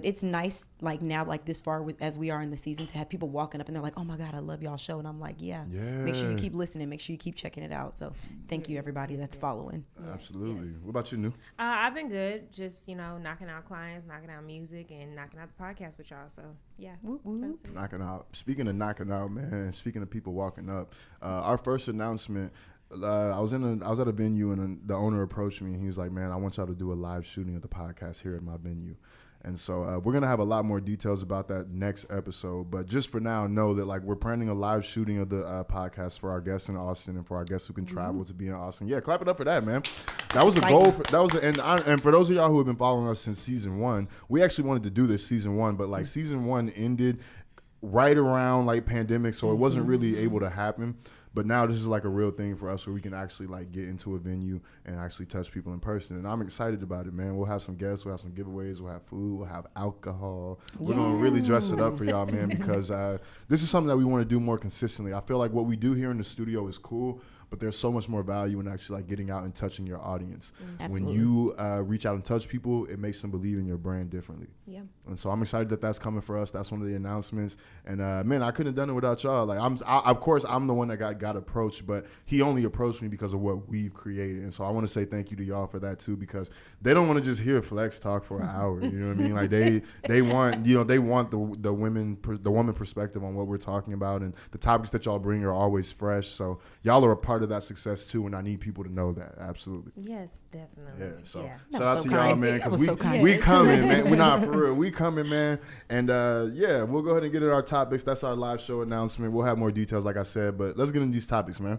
It's nice, like now, like this far as we are in the season, to have people walking up and they're like, "Oh my God, I love y'all show," and I'm like, "Yeah, make sure you keep listening, make sure you keep checking it out." So thank you everybody that's following. Absolutely. What about you, New? I've been good, just knocking out clients, knocking out music, and knocking out the podcast with y'all. So yeah, Knocking out. Speaking of knocking out, man. Speaking of people walking up, our first announcement. I was at a venue and the owner approached me and he was like, "Man, I want y'all to do a live shooting of the podcast here at my venue." And so we're going to have a lot more details about that next episode. But just for now, know that like we're planning a live shooting of the podcast for our guests in Austin and for our guests who can travel to be in Austin. Yeah, clap it up for that, man. That was a goal. And for those of y'all who have been following us since season 1, we actually wanted to do this season 1. But like season 1 ended right around like pandemic. So it wasn't really able to happen. But now this is like a real thing for us where we can actually like get into a venue and actually touch people in person. And I'm excited about it, man. We'll have some guests, we'll have some giveaways, we'll have food, we'll have alcohol. We're going to really dress it up for y'all, man, because this is something that we want to do more consistently. I feel like what we do here in the studio is cool, but there's so much more value in actually like getting out and touching your audience. Absolutely. When you reach out and touch people, it makes them believe in your brand differently. Yeah. And so I'm excited that that's coming for us. That's one of the announcements. And man, I couldn't have done it without y'all. Like of course, I'm the one that got approached, but he only approached me because of what we've created. And so I want to say thank you to y'all for that too, because they don't want to just hear Flex talk for an hour. You know what I mean? Like they want the woman perspective on what we're talking about, and the topics that y'all bring are always fresh. So y'all are a part of that success too, and I need people to know that. Absolutely. Yes, definitely. Yeah. So shout out to y'all, man, because we coming, man. We're not for real. We coming, man. And yeah, we'll go ahead and get into our topics. That's our live show announcement. We'll have more details, like I said, but let's get into these topics, man.